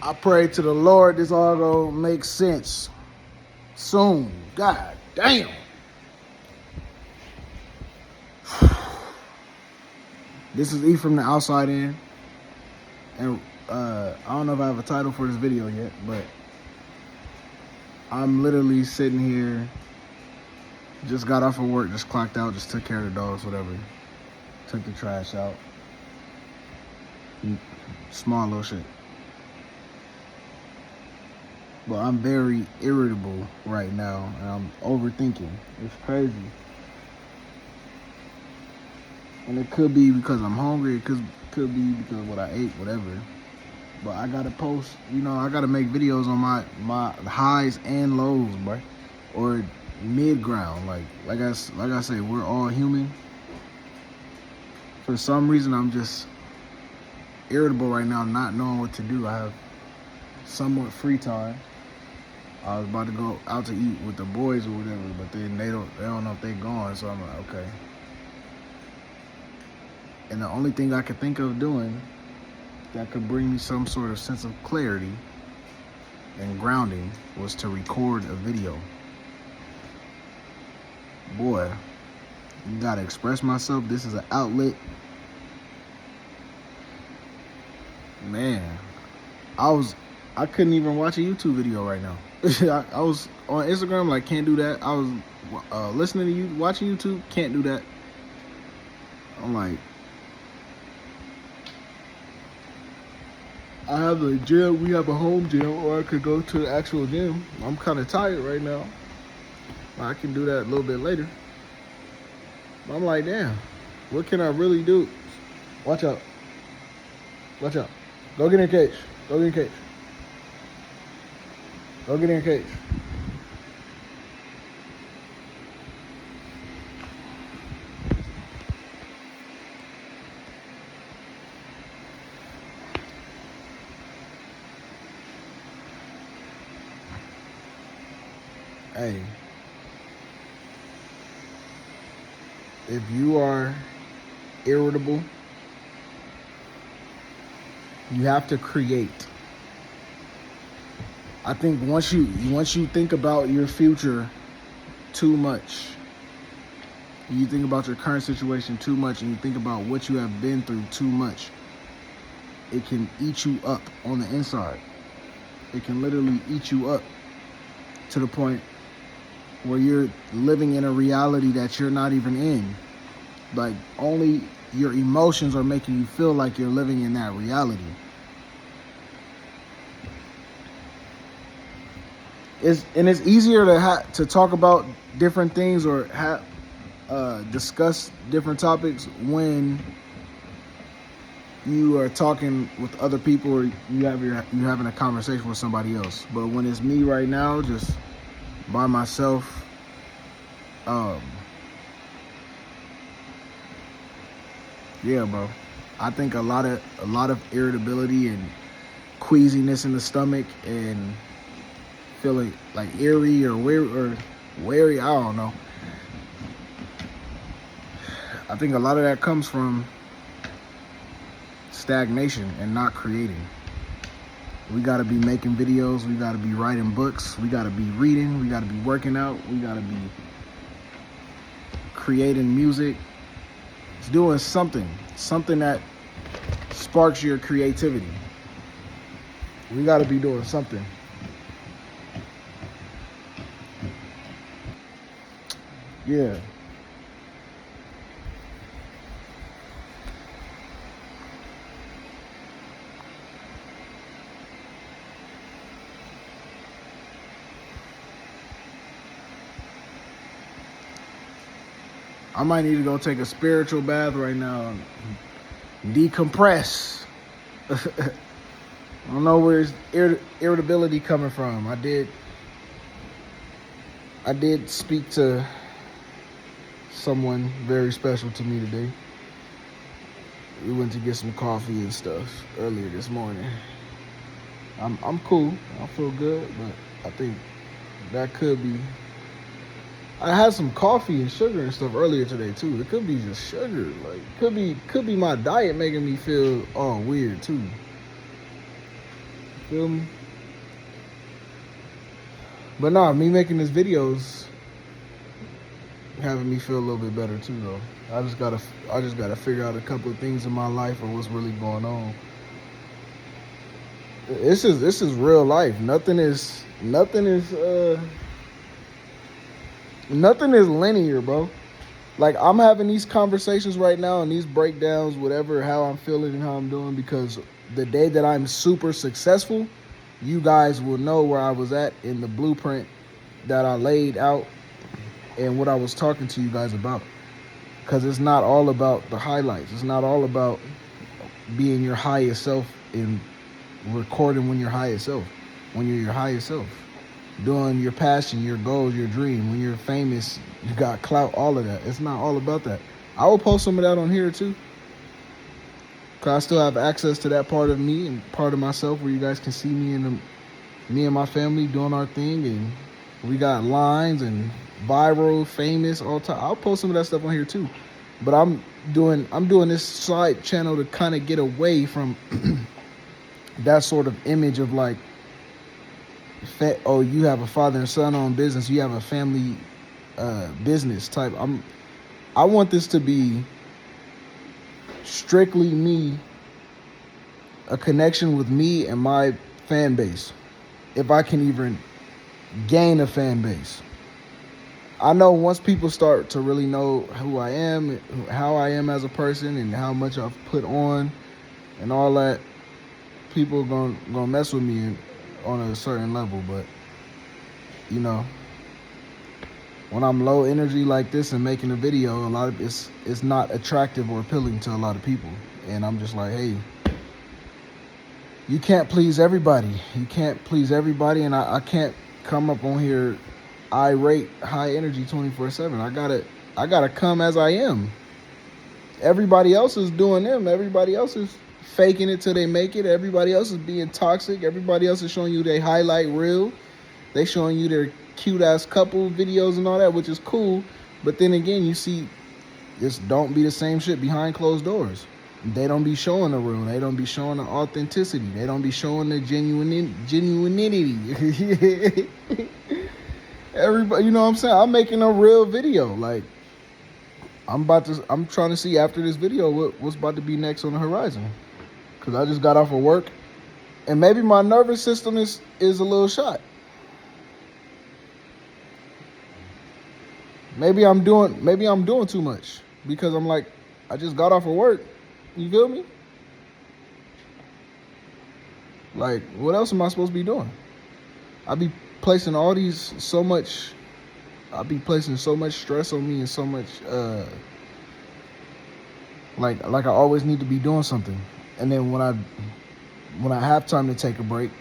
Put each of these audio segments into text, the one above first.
I pray to the Lord this all gonna make sense soon. God damn. This is E from the outside in. And I don't know if I have a title for this video yet, but I'm literally sitting here, just got off of work, just clocked out, just took care of the dogs, whatever. Took the trash out. Small little shit. But I'm very irritable right now, and I'm overthinking. It's crazy. And it could be because I'm hungry, it could be because of what I ate, whatever. But I gotta post, I gotta make videos on my highs and lows, bro. Or mid-ground. Like I say, we're all human. For some reason, I'm just irritable right now, not knowing what to do. I have somewhat free time. I was about to go out to eat with the boys or whatever, but then they don't know if they're gone, so I'm like, okay. And the only thing I could think of doing that could bring me some sort of sense of clarity and grounding was to record a video. Boy, you gotta express myself. This is an outlet. Man, I couldn't even watch a YouTube video right now. I was on Instagram, like, can't do that. I was listening to you, watching YouTube, can't do that. I'm like, I have a gym, we have a home gym, or I could go to the actual gym. I'm kind of tired right now. I can do that a little bit later. But I'm like, damn, what can I really do? Watch out. Watch out. Go get in your cage. Go get in your cage. Go get in your cage. Hey, if you are irritable, you have to create. I think once you think about your future too much, you think about your current situation too much, and you think about what you have been through too much, it can eat you up on the inside. It can literally eat you up to the point where you're living in a reality that you're not even in. Like, only your emotions are making you feel like you're living in that reality. It's easier to talk about different things or discuss different topics when you are talking with other people or you're having a conversation with somebody else. But when it's me right now, just by myself, yeah, bro. I think a lot of irritability and queasiness in the stomach and feeling like eerie or wary, I don't know. I think a lot of that comes from stagnation and not creating. We gotta be making videos, we gotta be writing books, we gotta be reading, we gotta be working out, we gotta be creating music. It's doing something that sparks your creativity. We gotta be doing something. Yeah. I might need to go take a spiritual bath right now and decompress. I don't know where his irritability coming from. I did speak to someone very special to me today. We went to get some coffee and stuff earlier this morning. I'm cool. I feel good, but I think that could be. I had some coffee and sugar and stuff earlier today too. It could be just sugar. Like, could be my diet making me feel all weird too. Feel me? But nah, me making this videos having me feel a little bit better too, though. I just gotta figure out a couple of things in my life or what's really going on. This is real life. Nothing is linear, bro. Like, I'm having these conversations right now and these breakdowns, whatever, how I'm feeling and how I'm doing, because the day that I'm super successful, you guys will know where I was at in the blueprint that I laid out and what I was talking to you guys about. Because it's not all about the highlights. It's not all about being your highest self and recording when you're highest self. When you're your highest self. Doing your passion, your goals, your dream. When you're famous, you got clout, all of that. It's not all about that. I will post some of that on here too. Because I still have access to that part of me and part of myself where you guys can see me and my family doing our thing. And we got lines and viral, famous, all time. I'll post some of that stuff on here too. But I'm doing this side channel to kind of get away from that sort of image of like, oh, you have a father and son owned business, you have a family business type. I want this to be strictly me, a connection with me and my fan base, if I can even gain a fan base. I know once people start to really know who I am, how I am as a person, and how much I've put on and all that, people are gonna mess with me on a certain level. But you know, when I'm low energy like this and making a video, a lot of it's not attractive or appealing to a lot of people. And I'm just like, hey, you can't please everybody. You can't please everybody, and I can't come up on here irate, high energy 24/7. I gotta come as I am. Everybody else is doing them. Everybody else is faking it till they make it. Everybody else is being toxic. Everybody else is showing you they highlight reel. They showing you their cute ass couple videos and all that, which is cool. But then again, you see, just don't be the same shit behind closed doors. They don't be showing the real. They don't be showing the authenticity. They don't be showing the genuinity. Everybody, you know what I'm saying? I'm making a real video. Like, I'm trying to see after this video what's about to be next on the horizon. Because I just got off of work. And maybe my nervous system is a little shot. Maybe I'm doing too much. Because I'm like, I just got off of work. You feel me? Like, what else am I supposed to be doing? I be placing so much stress on me and so much like I always need to be doing something. And then when I have time to take a break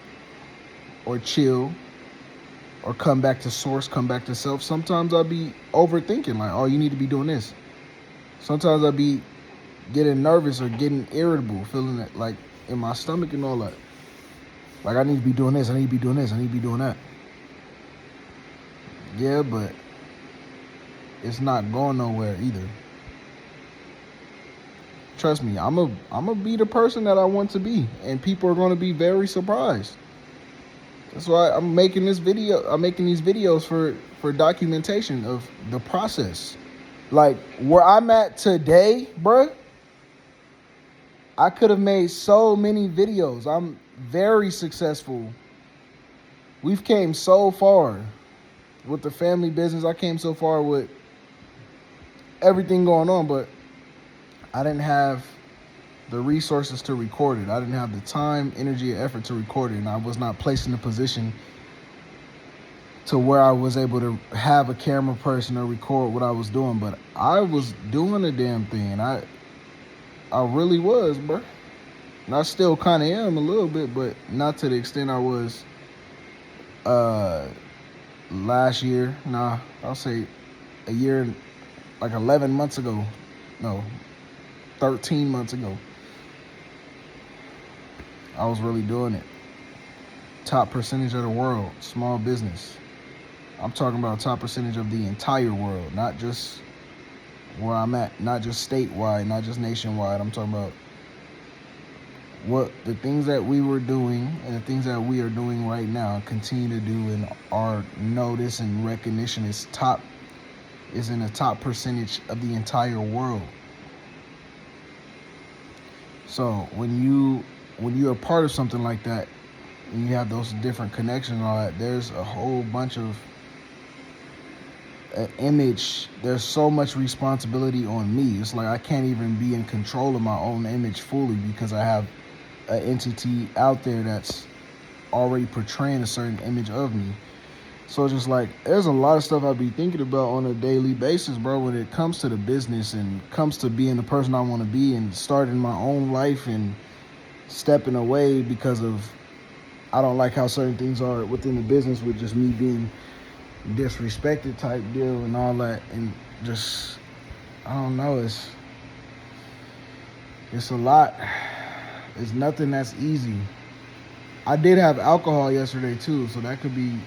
or chill or come back to source, come back to self, sometimes I'll be overthinking, like, oh, you need to be doing this. Sometimes I'll be getting nervous or getting irritable, feeling it like in my stomach and all that. Like, I need to be doing this, I need to be doing this, I need to be doing that. Yeah, but it's not going nowhere either. Trust me, I'm a be the person that I want to be, and people are going to be very surprised. That's why I'm making this video. I'm making these videos for documentation of the process. Like, where I'm at today, bruh, I could have made so many videos. I'm very successful. We've came so far with the family business. I came so far with everything going on, but I didn't have the resources to record it. I didn't have the time, energy, and effort to record it, and I was not placed in a position to where I was able to have a camera person or record what I was doing. But I was doing the damn thing. I really was, bro. And I still kind of am a little bit, but not to the extent I was last year. Nah, I'll say a year, like 11 months ago. No, 13 months ago. I was really doing it. Top percentage of the world, small business. I'm talking about top percentage of the entire world, not just where I'm at, not just statewide, not just nationwide. I'm talking about what the things that we were doing and the things that we are doing right now continue to do, and our notice and recognition is in the top percentage of the entire world. So when you're a part of something like that and you have those different connections and all that, there's a whole bunch of image. There's so much responsibility on me. It's like I can't even be in control of my own image fully because I have an entity out there that's already portraying a certain image of me. So just like, there's a lot of stuff I be thinking about on a daily basis, bro, when it comes to the business and comes to being the person I want to be and starting my own life and stepping away because of I don't like how certain things are within the business, with just me being disrespected type deal and all that. And just, I don't know, it's a lot. It's nothing that's easy. I did have alcohol yesterday too, so that could be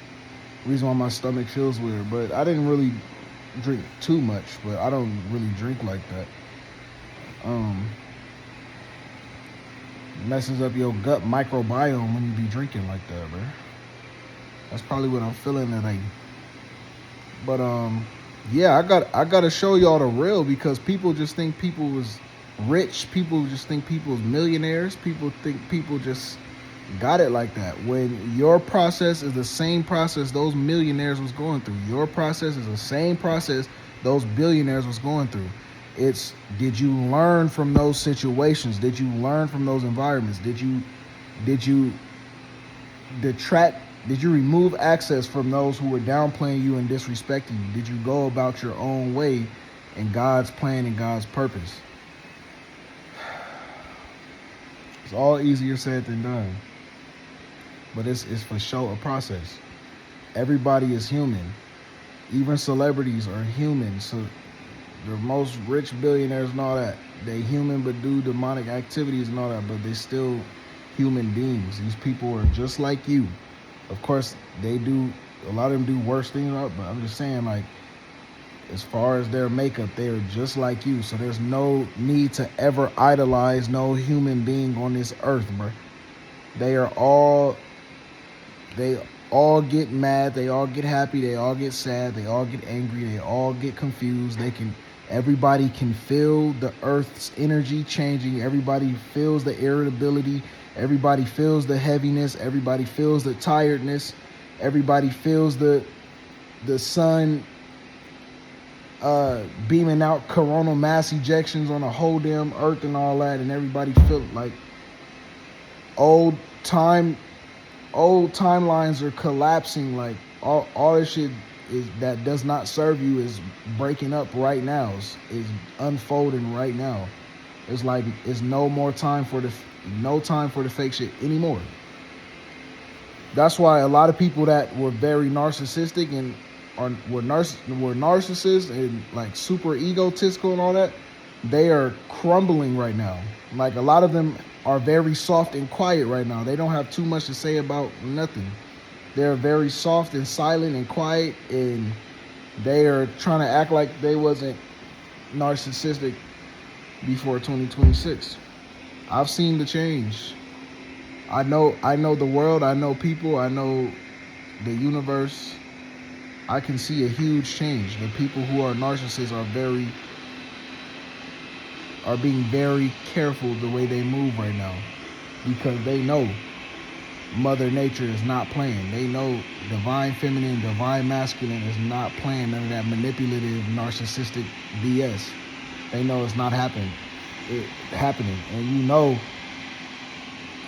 reason why my stomach feels weird. But I didn't really drink too much, but I don't really drink like that. Messes up your gut microbiome when you be drinking like that, bro. That's probably what I'm feeling today. But yeah, I gotta show y'all the real, because people just think people was rich. People just think people was millionaires. People think people just got it like that. When your process is the same process those millionaires was going through. Your process is the same process those billionaires was going through. It's, did you learn from those situations? Did you learn from those environments? Did you detract? Did you remove access from those who were downplaying you and disrespecting you? Did you go about your own way in God's plan and God's purpose? It's all easier said than done. But it's for sure a process. Everybody is human. Even celebrities are human. So the most rich billionaires and all that, they human but do demonic activities and all that, but they still human beings. These people are just like you. Of course, they do, a lot of them do worse things, but I'm just saying, like, as far as their makeup, they are just like you. So there's no need to ever idolize no human being on this earth, bro. They all get mad, they all get happy, they all get sad, they all get angry, they all get confused. Everybody can feel the earth's energy changing. Everybody feels the irritability. Everybody feels the heaviness. Everybody feels the tiredness. Everybody feels the sun beaming out coronal mass ejections on the whole damn earth and all that. And everybody feel like old timelines are collapsing. Like all this shit that does not serve you is breaking up right now. Is unfolding right now. It's like it's no time for the fake shit anymore. That's why a lot of people that were very narcissistic and were narcissists and like super egotistical and all that, they are crumbling right now. Like a lot of them are very soft and quiet right now. They don't have too much to say about nothing. They're very soft and silent and quiet, and they are trying to act like they wasn't narcissistic before 2026. I've seen the change. I know the world, I know people, I know the universe. I can see a huge change. The people who are narcissists are being very careful the way they move right now, because they know Mother Nature is not playing. They know divine feminine, divine masculine is not playing none of that manipulative, narcissistic BS. They know it's not happening. And you know,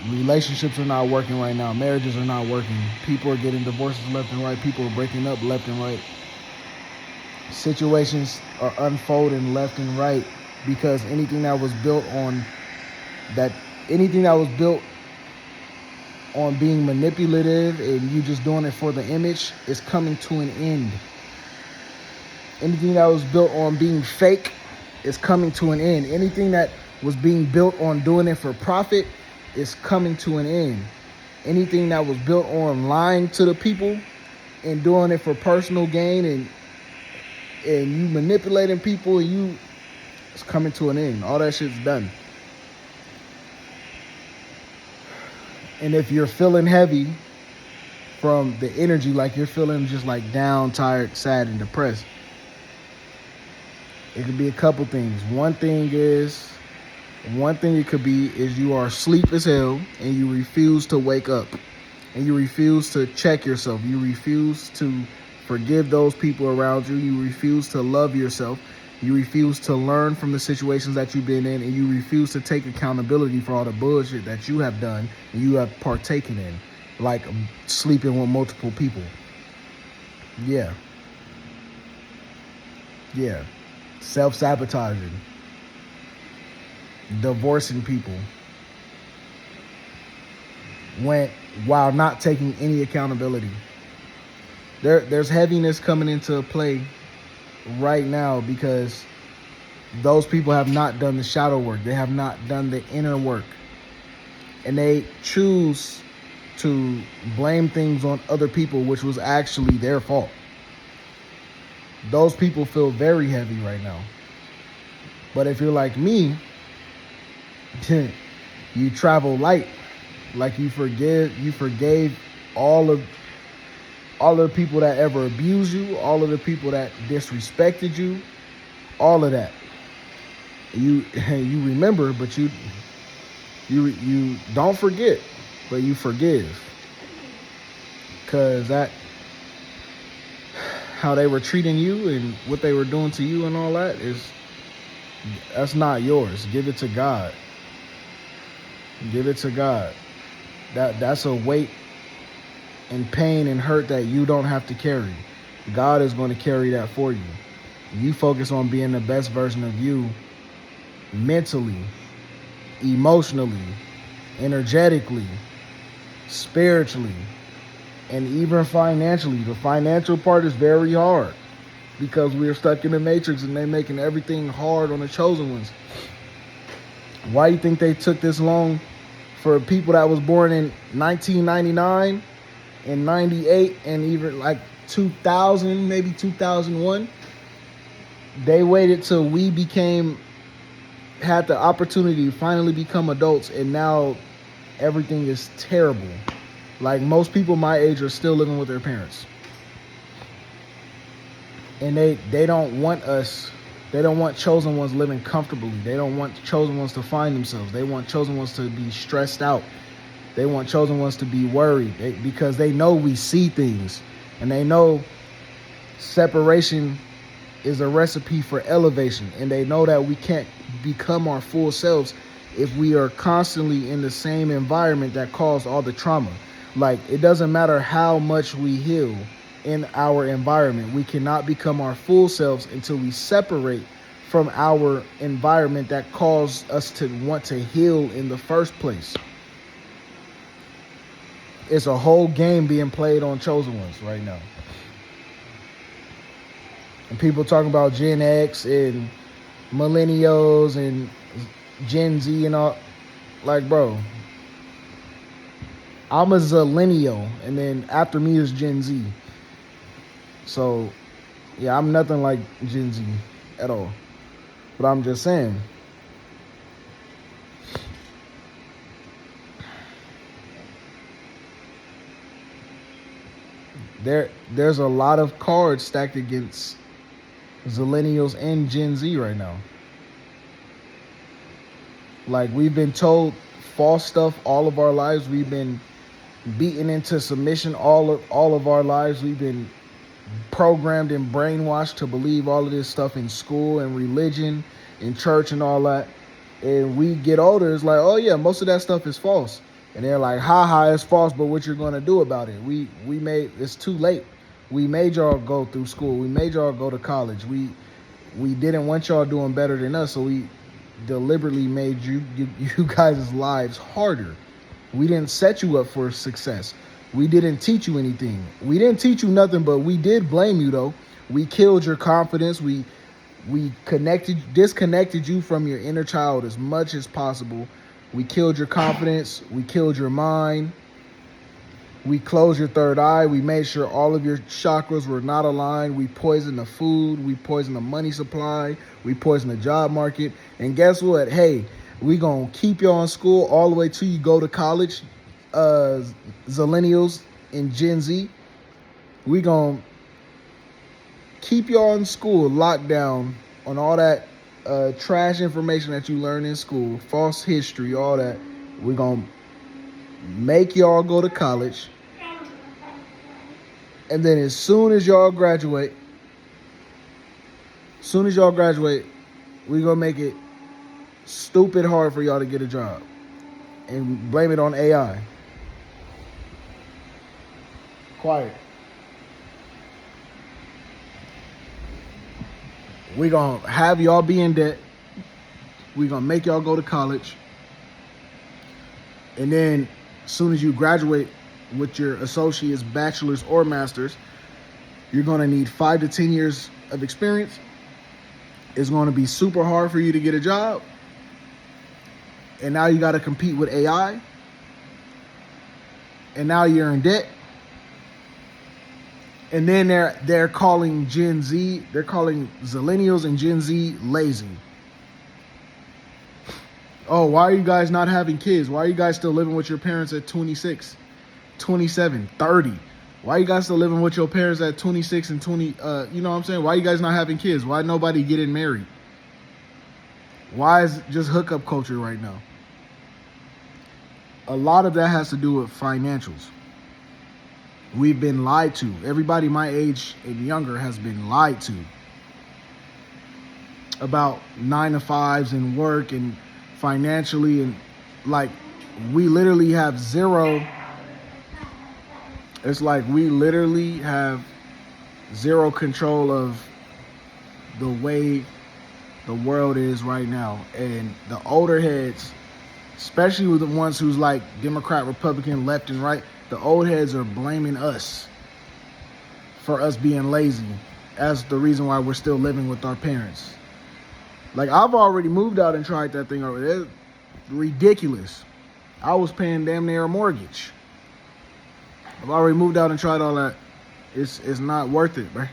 relationships are not working right now. Marriages are not working. People are getting divorces left and right. People are breaking up left and right. Situations are unfolding left and right, because anything that was built on being manipulative and you just doing it for the image is coming to an end. Anything that was built on being fake is coming to an end. Anything that was being built on doing it for profit is coming to an end. Anything that was built on lying to the people and doing it for personal gain and you manipulating people it's coming to an end. All that shit's done. And if you're feeling heavy from the energy, like you're feeling just like down, tired, sad, and depressed, it could be a couple things. One thing it could be is you are asleep as hell and you refuse to wake up. And you refuse to check yourself. You refuse to forgive those people around you. You refuse to love yourself. You refuse to learn from the situations that you've been in. And you refuse to take accountability for all the bullshit that you have done and you have partaken in. Like sleeping with multiple people. Yeah. Self-sabotaging. Divorcing people. While not taking any accountability. There's heaviness coming into play right now because those people have not done the shadow work. They have not done the inner work. And they choose to blame things on other people, which was actually their fault. Those people feel very heavy right now. But if you're like me, you travel light. Like you forgave all of the people that ever abused you, all of the people that disrespected you, all of that. You remember, but you don't forget, but you forgive. Cause how they were treating you and what they were doing to you and all that's not yours. Give it to God. Give it to God. That's a weight and pain and hurt that you don't have to carry. God is going to carry that for you. You focus on being the best version of you mentally, emotionally, energetically, spiritually, and even financially. The financial part is very hard because we're stuck in the matrix and they're making everything hard on the chosen ones. Why do you think they took this long for people that was born in 1999 and 98 and even like 2000, maybe 2001? They waited till we had the opportunity to finally become adults, and now everything is terrible. Like most people my age are still living with their parents. And they don't want us. They don't want chosen ones living comfortably. They don't want chosen ones to find themselves. They want chosen ones to be stressed out. They want chosen ones to be worried because they know we see things. And they know separation is a recipe for elevation. And they know that we can't become our full selves if we are constantly in the same environment that caused all the trauma. Like, it doesn't matter how much we heal in our environment. We cannot become our full selves until we separate from our environment that caused us to want to heal in the first place. It's a whole game being played on chosen ones right now. And people talking about Gen X and millennials and Gen Z and all. Like, bro, I'm a zillennial, and then after me is Gen Z. So, yeah, I'm nothing like Gen Z at all. But I'm just saying. There's a lot of cards stacked against zillennials and Gen Z right now. Like, we've been told false stuff all of our lives. We've been beaten into submission all of our lives. We've been programmed and brainwashed to believe all of this stuff in school and religion, in church and all that. And we get older, it's like, oh yeah, most of that stuff is false. And they're like, ha, it's false, but what you're going to do about it? It's too late. We made y'all go through school. We made y'all go to college. We didn't want y'all doing better than us, so we deliberately made you guys' lives harder. We didn't set you up for success. We didn't teach you anything. We didn't teach you nothing, but we did blame you, though. We killed your confidence. We disconnected you from your inner child as much as possible. We killed your confidence. We killed your mind. We closed your third eye. We made sure all of your chakras were not aligned. We poisoned the food. We poisoned the money supply. We poisoned the job market. And guess what? Hey, we going to keep you in school all the way till you go to college. Zillennials and Gen Z. We gonna keep y'all in school locked down on all that trash information that you learn in school, false history, all that. We gonna make y'all go to college, and then as soon as y'all graduate, we gonna make it stupid hard for y'all to get a job and blame it on AI. Quiet. We gonna have y'all be in debt. We gonna make y'all go to college, and then as soon as you graduate with your associates, bachelor's, or master's, you're gonna need 5 to 10 years of experience. It's gonna be super hard for you to get a job, and now you gotta compete with AI, and now you're in debt. And then they're calling Gen Z, they're calling Zillennials and Gen Z lazy. Oh, why are you guys not having kids? Why are you guys still living with your parents at 26, 27, 30? Why are you guys still living with your parents at 26 and 20? You know what I'm saying? Why are you guys not having kids? Why nobody getting married? Why is it just hookup culture right now? A lot of that has to do with financials. We've been lied to. Everybody my age and younger has been lied to about 9-to-5s and work and financially, and like we literally have zero. It's like we literally have zero control of the way the world is right now. And the older heads, especially with the ones who's like Democrat, Republican, left and right, the old heads are blaming us for us being lazy as the reason why we're still living with our parents. Like, I've already moved out and tried that thing over there. It's ridiculous. I was paying damn near a mortgage. I've already moved out and tried all that. It's not worth it, bro.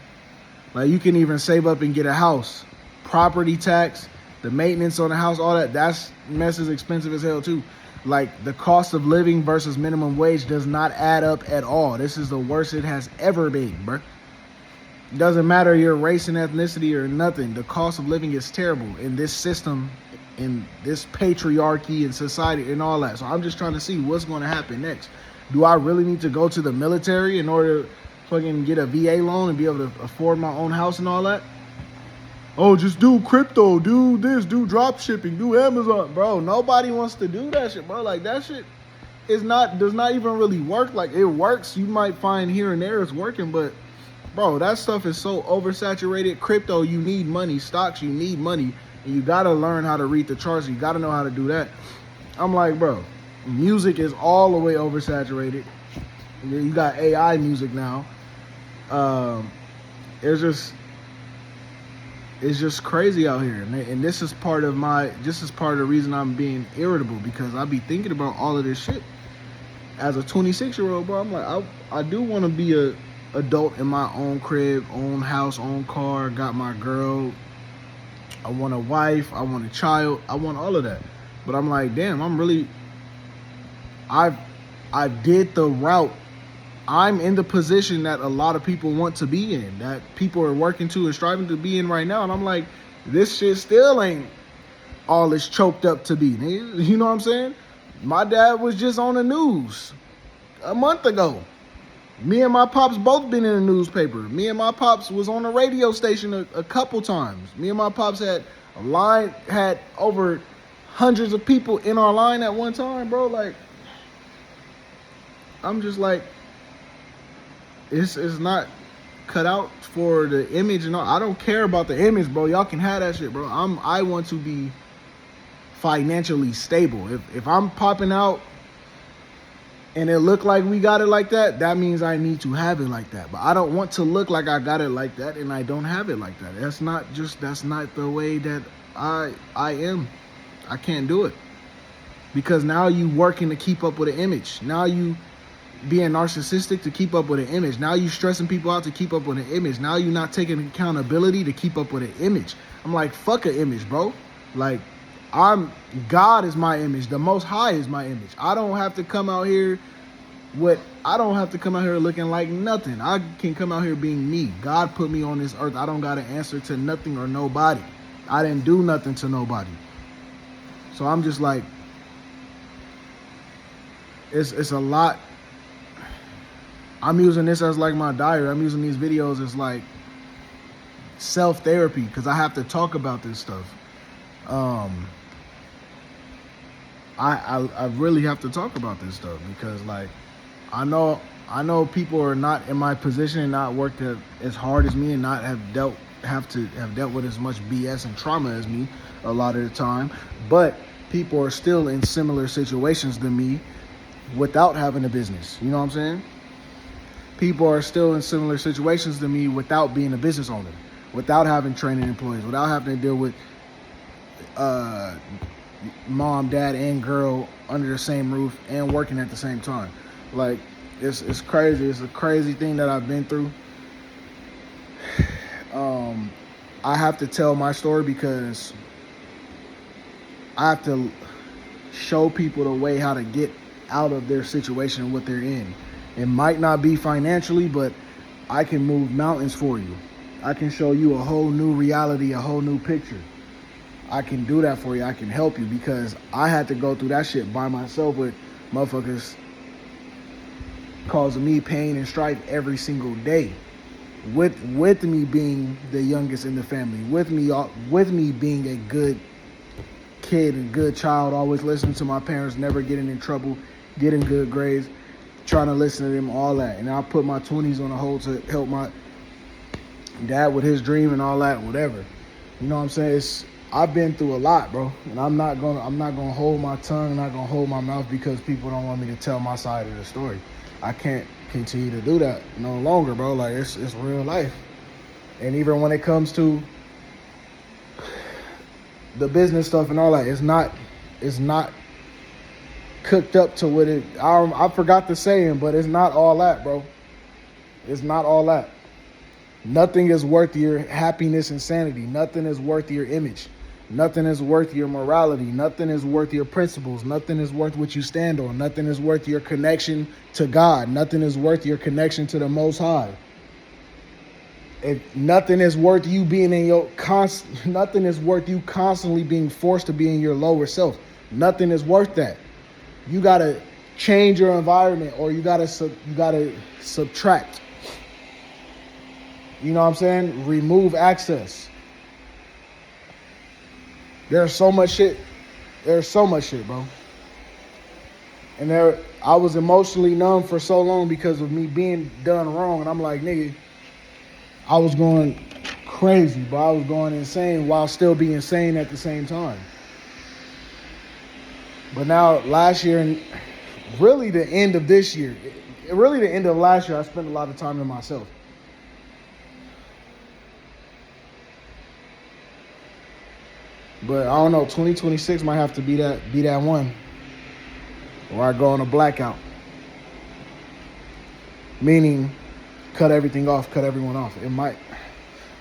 Like, you can even save up and get a house. Property tax, the maintenance on the house, all that mess is expensive as hell too. Like, the cost of living versus minimum wage does not add up at all. This is the worst it has ever been, bro. It doesn't matter your race and ethnicity or nothing. The cost of living is terrible in this system, in this patriarchy and society and all that. So I'm just trying to see what's going to happen next. Do I really need to go to the military in order to fucking get a VA loan and be able to afford my own house and all that? Oh, just do crypto, do this, do drop shipping, do Amazon. Bro, nobody wants to do that shit, bro. Like, that shit does not even really work. Like, it works. You might find here and there it's working, but bro, that stuff is so oversaturated. Crypto, you need money. Stocks, you need money. And you gotta learn how to read the charts. You gotta know how to do that. I'm like, bro, music is all the way oversaturated. You got AI music now. It's just crazy out here, and this is part of the reason I'm being irritable, because I be thinking about all of this shit. As a 26-year-old, bro, I'm like, I do want to be a adult in my own crib, own house, own car, got my girl. I want a wife, I want a child, I want all of that. But I'm like, damn, I did the route. I'm in the position that a lot of people want to be in, that people are working to and striving to be in right now. And I'm like, this shit still ain't all it's choked up to be. You know what I'm saying? My dad was just on the news a month ago. Me and my pops both been in the newspaper. Me and my pops was on the radio station a couple times. Me and my pops had a line, had over hundreds of people in our line at one time, bro. Like, I'm just like, it's not cut out for the image and all. I don't care about the image, bro. Y'all can have that shit, bro. I want to be financially stable. If I'm popping out and it look like we got it like that, that means I need to have it like that. But I don't want to look like I got it like that and I don't have it like that. That's not the way that I am. I can't do it. Because now you working to keep up with an image. Now you being narcissistic to keep up with an image. Now you stressing people out to keep up with an image. Now you not taking accountability to keep up with an image. I'm like, fuck an image, bro. Like, God is my image. The Most High is my image. I don't have to come out here looking like nothing. I can come out here being me. God put me on this earth. I don't got to answer to nothing or nobody. I didn't do nothing to nobody. So I'm just like, it's a lot. I'm using this as like my diary. I'm using these videos as like self-therapy because I have to talk about this stuff. I really have to talk about this stuff because like I know people are not in my position and not worked as hard as me and not have dealt with as much BS and trauma as me a lot of the time, but people are still in similar situations than me without having a business. You know what I'm saying? People are still in similar situations to me without being a business owner, without having training employees, without having to deal with mom, dad, and girl under the same roof and working at the same time. Like, it's crazy. It's a crazy thing that I've been through. I have to tell my story because I have to show people the way how to get out of their situation and what they're in. It might not be financially, but I can move mountains for you. I can show you a whole new reality, a whole new picture. I can do that for you. I can help you because I had to go through that shit by myself with motherfuckers causing me pain and strife every single day. With me being the youngest in the family, with me being a good kid and good child, always listening to my parents, never getting in trouble, getting good grades, trying to listen to them, all that. And I put my 20s on the hold to help my dad with his dream and all that, whatever. You know what I'm saying? I've been through a lot, bro. And I'm not gonna hold my tongue, I'm not gonna hold my mouth because people don't want me to tell my side of the story. I can't continue to do that no longer, bro. Like it's real life. And even when it comes to the business stuff and all that, it's not cooked up to what I forgot the saying, but it's not all that, bro. It's not all that. Nothing is worth your happiness and sanity. Nothing is worth your image. Nothing is worth your morality. Nothing is worth your principles. Nothing is worth what you stand on. Nothing is worth your connection to God. Nothing is worth your connection to the Most High. Nothing is worth you being nothing is worth you constantly being forced to be in your lower self. Nothing is worth that. You gotta change your environment, or you gotta subtract. You know what I'm saying? Remove access. There's so much shit, bro. And I was emotionally numb for so long because of me being done wrong. And I'm like, nigga, I was going crazy, bro. I was going insane while still being sane at the same time. But now last year and really the end of this year, really the end of last year, I spent a lot of time to myself. But I don't know, 2026 might have to be that one. Or I go on a blackout. Meaning cut everything off, cut everyone off. It might.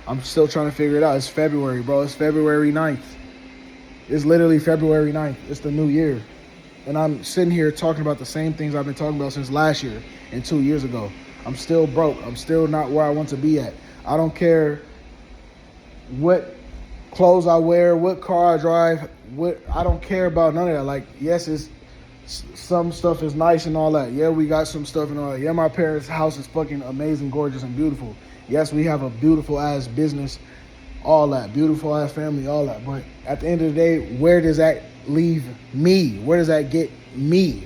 I'm still trying to figure it out. It's February, bro. It's February 9th. It's literally February 9th. It's the new year. And I'm sitting here talking about the same things I've been talking about since last year and 2 years ago. I'm still broke. I'm still not where I want to be at. I don't care what clothes I wear, what car I drive, I don't care about none of that. Like, yes, some stuff is nice and all that. Yeah, we got some stuff and all that. Yeah, my parents' house is fucking amazing, gorgeous, and beautiful. Yes, we have a beautiful ass business, all that, beautiful ass family, all that. But at the end of the day, where does that leave me? Where does that get me?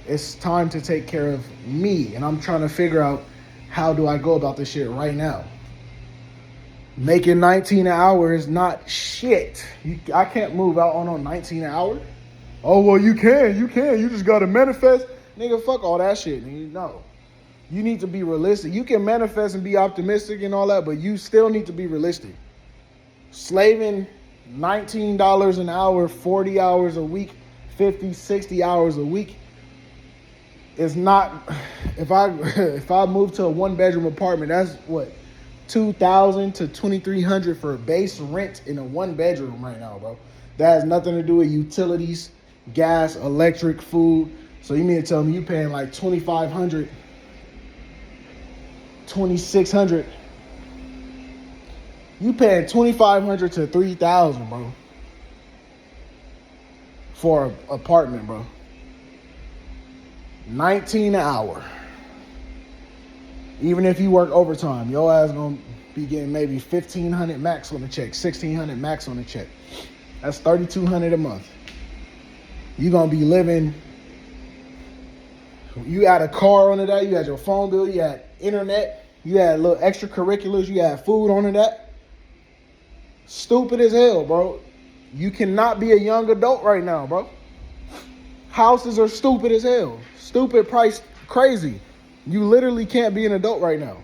It's time to take care of me. And I'm trying to figure out, how do I go about this shit right now? Making 19 an hour is not shit. I can't move out on 19 an hour. Oh, well, you can. You just got to manifest. Nigga, fuck all that shit. No. You need to be realistic. You can manifest and be optimistic and all that, but you still need to be realistic. Slaving $19 an hour, 40 hours a week, 50, 60 hours a week is not... If I move to a one-bedroom apartment, that's what? $2,000 to $2,300 for base rent in a one bedroom right now, bro. That has nothing to do with utilities, gas, electric, food. So you mean to tell me you paying like $2,500, $2,600? You paying $2,500 to $3,000, bro, for an apartment, bro. 19 an hour. Even if you work overtime, your ass gonna be getting maybe $1,500 max on the check, $1,600 max on the check. That's $3,200 a month. You gonna be living. You had a car under that. You had your phone bill. You had internet. You had little extracurriculars. You had food under that. Stupid as hell, bro. You cannot be a young adult right now, bro. Houses are stupid as hell. Stupid price, crazy. You literally can't be an adult right now.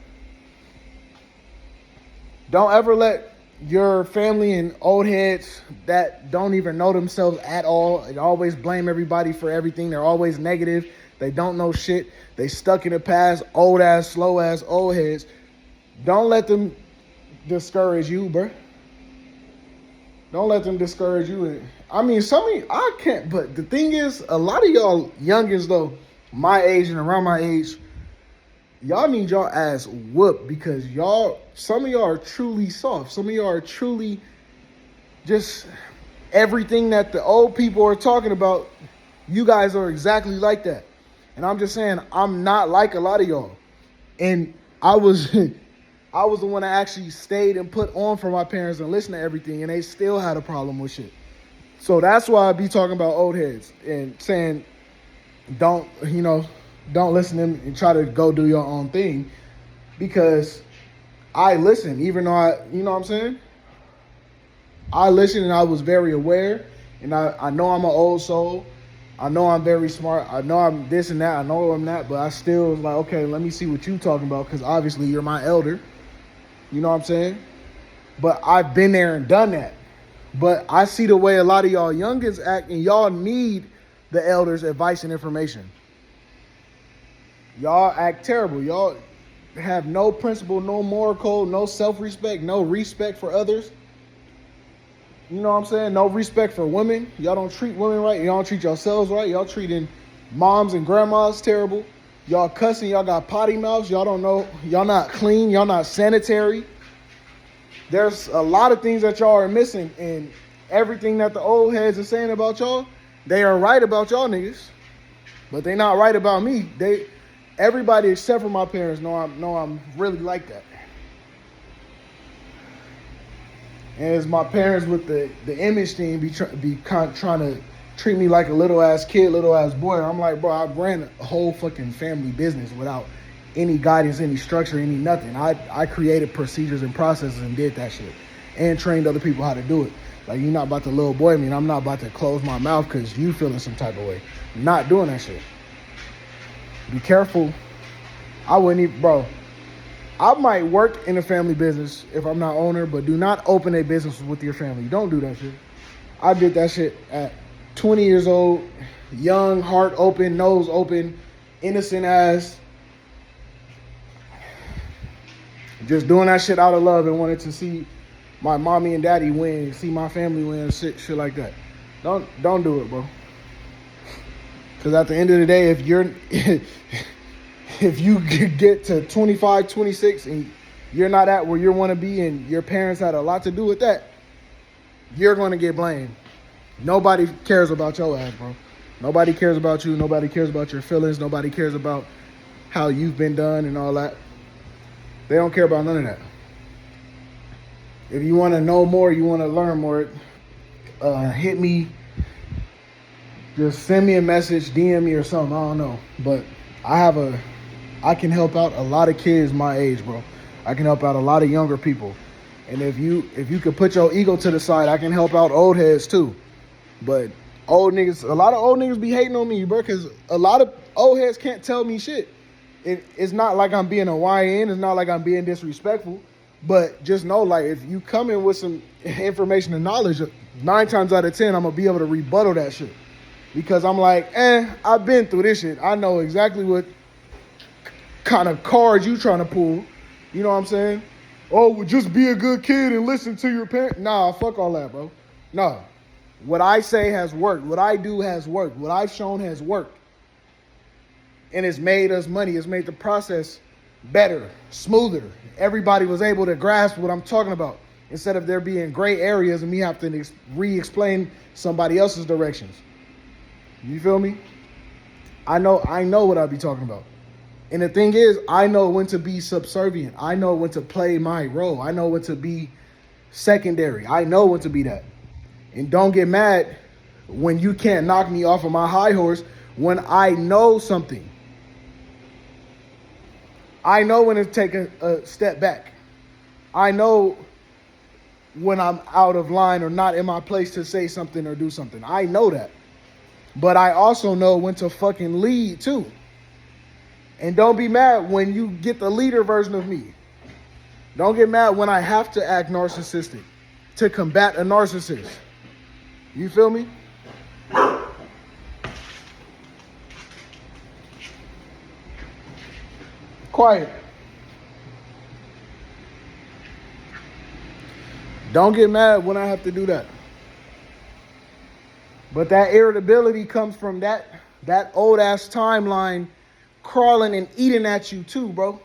Don't ever let your family and old heads that don't even know themselves at all and always blame everybody for everything. They're always negative. They don't know shit. They stuck in the past, old ass, slow ass, old heads. Don't let them discourage you, bro. Don't let them discourage you. I mean, some of you, I can't, but the thing is, a lot of y'all youngins, though, my age and around my age, y'all need y'all ass whooped because some of y'all are truly soft. Some of y'all are truly just everything that the old people are talking about. You guys are exactly like that. And I'm just saying, I'm not like a lot of y'all. And I was the one that actually stayed and put on for my parents and listened to everything, and they still had a problem with shit. So that's why I be talking about old heads and saying, don't listen to them and try to go do your own thing, because I listen, even though you know what I'm saying? I listened and I was very aware, and I know I'm an old soul. I know I'm very smart. I know I'm this and that. I know I'm that, but I still was like, okay, let me see what you talking about, because obviously you're my elder. You know what I'm saying? But I've been there and done that. But I see the way a lot of y'all youngins act, and y'all need the elders' advice and information. Y'all act terrible. Y'all have no principle, no moral code, no self-respect, no respect for others. You know what I'm saying? No respect for women. Y'all don't treat women right. Y'all don't treat yourselves right. Y'all treating moms and grandmas terrible. Y'all cussing. Y'all got potty mouths. Y'all don't know. Y'all not clean. Y'all not sanitary. There's a lot of things that y'all are missing, and everything that the old heads are saying about y'all, they are right about y'all niggas, but they not right about me. Everybody except for my parents know I'm really like that. And it's my parents with the image thing trying to treat me like a little ass kid, little ass boy. I'm like, bro, I ran a whole fucking family business without any guidance, any structure, any nothing. I created procedures and processes and did that shit and trained other people how to do it. Like, you're not about to little boy me, and I'm not about to close my mouth because you feeling some type of way. I'm not doing that shit. Be careful. I wouldn't even, bro. I might work in a family business if I'm not owner, but do not open a business with your family. Don't do that shit. I did that shit at 20 years old, young, heart open, nose open, innocent ass. Just doing that shit out of love and wanted to see my mommy and daddy win, see my family win, shit like that. Don't do it, bro. Because at the end of the day, if you get to 25, 26 and you're not at where you want to be and your parents had a lot to do with that, you're going to get blamed. Nobody cares about your ass, bro. Nobody cares about you. Nobody cares about your feelings. Nobody cares about how you've been done and all that. They don't care about none of that. If you want to know more, you want to learn more, hit me. Just send me a message, DM me or something. I don't know. But I can help out a lot of kids my age, bro. I can help out a lot of younger people. And if you could put your ego to the side, I can help out old heads too. But a lot of old niggas be hating on me, bro, because a lot of old heads can't tell me shit. It's not like I'm being a YN. It's not like I'm being disrespectful. But just know, like, if you come in with some information and knowledge, 9 times out of 10, I'm going to be able to rebuttal that shit. Because I'm like, I've been through this shit. I know exactly what kind of cards you trying to pull. You know what I'm saying? Oh, well, just be a good kid and listen to your parents. Nah, fuck all that, bro. Nah. What I say has worked. What I do has worked. What I've shown has worked. And it's made us money. It's made the process better, smoother. Everybody was able to grasp what I'm talking about instead of there being gray areas and me have to re-explain somebody else's directions. You feel me? I know what I be talking about. And the thing is, I know when to be subservient. I know when to play my role. I know when to be secondary. I know when to be that. And don't get mad when you can't knock me off of my high horse when I know something. I know when to take a step back. I know when I'm out of line or not in my place to say something or do something. I know that. But I also know when to fucking lead too. And don't be mad when you get the leader version of me. Don't get mad when I have to act narcissistic to combat a narcissist. You feel me? Quiet. Don't get mad when I have to do that. But that irritability comes from that old ass timeline crawling and eating at you too, bro.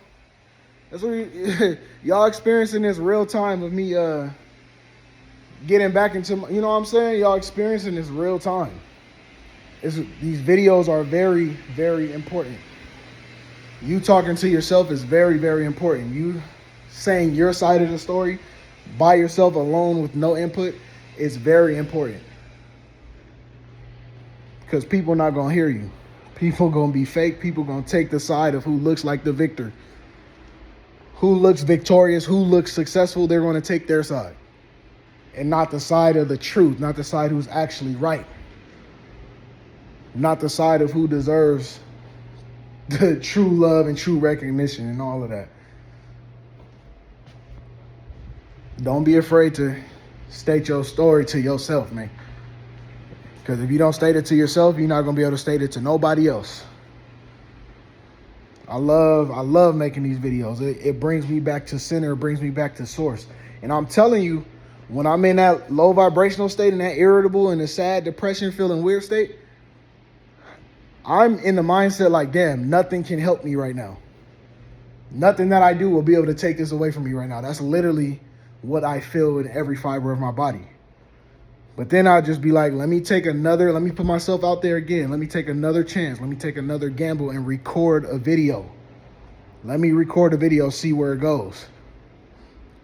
That's what y'all experiencing this real time of me getting back into you know what I'm saying? Y'all experiencing this real time. These videos are very, very important. You talking to yourself is very, very important. You saying your side of the story by yourself alone with no input is very important. Because people not going to hear you. People going to be fake. People going to take the side of who looks like the victor. Who looks victorious, who looks successful, they're going to take their side. And not the side of the truth, not the side who's actually right. Not the side of who deserves the true love and true recognition and all of that. Don't be afraid to state your story to yourself, man. Because if you don't state it to yourself, you're not going to be able to state it to nobody else. I love making these videos. It brings me back to center. It brings me back to source. And I'm telling you, when I'm in that low vibrational state and that irritable and the sad depression, feeling weird state, I'm in the mindset like, damn, nothing can help me right now. Nothing that I do will be able to take this away from me right now. That's literally what I feel in every fiber of my body. But then I'll just be like, let me put myself out there again. Let me take another chance. Let me take another gamble and record a video. Let me record a video, see where it goes.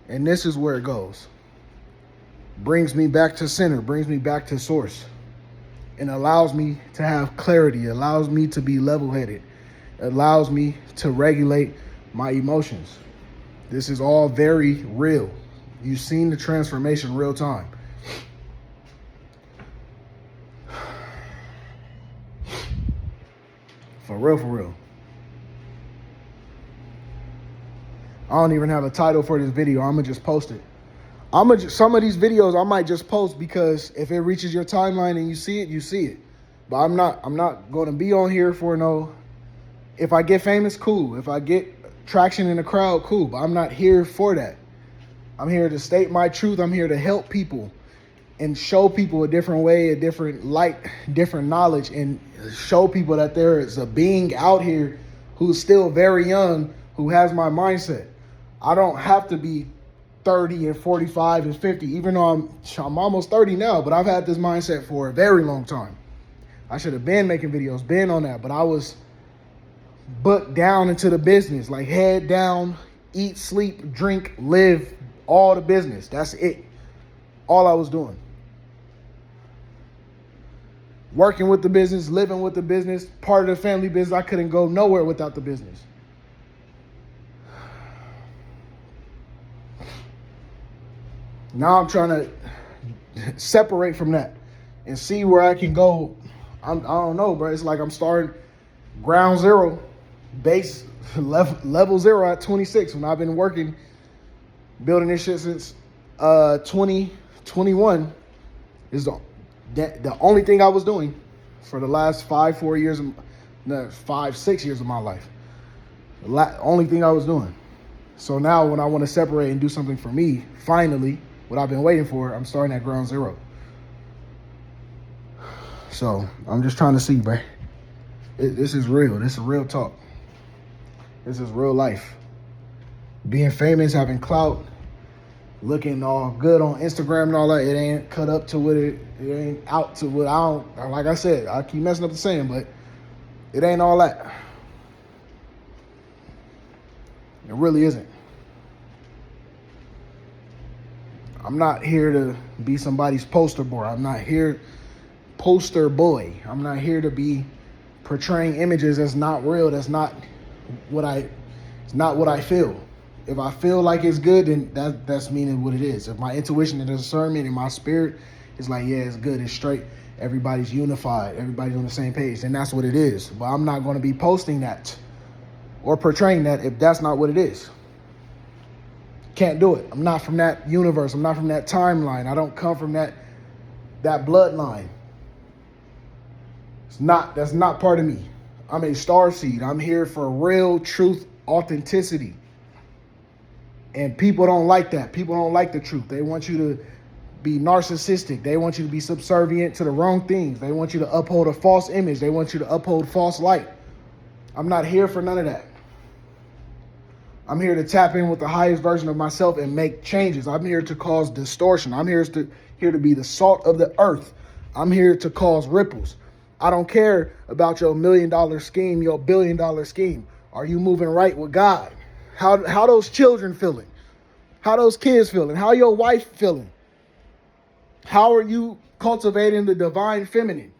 And this is where it goes. Brings me back to center, brings me back to source. And allows me to have clarity, allows me to be level-headed, allows me to regulate my emotions. This is all very real. You've seen the transformation real time. For real. I don't even have a title for this video. I'm going to just post it. Some of these videos I might just post because if it reaches your timeline and you see it, you see it. But I'm not going to be on here for no, if I get famous, cool. If I get traction in the crowd, cool. But I'm not here for that. I'm here to state my truth. I'm here to help people and show people a different way, a different light, different knowledge, and show people that there is a being out here who's still very young, who has my mindset. I don't have to be 30 and 45 and 50, even though I'm almost 30 now, but I've had this mindset for a very long time. I should have been making videos, been on that, but I was booked down into the business, like head down, eat, sleep, drink, live, all the business. That's it. All I was doing. Working with the business, living with the business, part of the family business. I couldn't go nowhere without the business. Now I'm trying to separate from that and see where I can go. I don't know, bro. It's like I'm starting ground zero, base level zero at 26 when I've been working, building this shit since 2021 is the only thing I was doing for the last 6 years of my life. Only thing I was doing. So now when I want to separate and do something for me, finally, what I've been waiting for, I'm starting at ground zero. So I'm just trying to see, bro. This is real. This is real talk. This is real life. Being famous, having clout, looking all good on Instagram and all that, it ain't cut up to what it ain't out to what I don't, like I said, I keep messing up the saying, but it ain't all that. It really isn't. I'm not here to be somebody's poster boy. I'm not here I'm not here to be portraying images that's not real. That's not what it's not what I feel. If I feel like it's good, then that's meaning what it is. If my intuition and discernment and my spirit is like, yeah, it's good, it's straight, everybody's unified, everybody's on the same page, then that's what it is. But I'm not going to be posting that or portraying that if that's not what it is. Can't do it. I'm not from that universe. I'm not from that timeline. I don't come from that bloodline. That's not part of me. I'm a starseed. I'm here for real truth, authenticity. And people don't like that. People don't like the truth. They want you to be narcissistic. They want you to be subservient to the wrong things. They want you to uphold a false image. They want you to uphold false light. I'm not here for none of that. I'm here to tap in with the highest version of myself and make changes. I'm here to cause distortion. I'm here to be the salt of the earth. I'm here to cause ripples. I don't care about your $1 million scheme, your $1 billion scheme. Are you moving right with God? How those children feeling? How those kids feeling? How your wife feeling? How are you cultivating the divine feminine?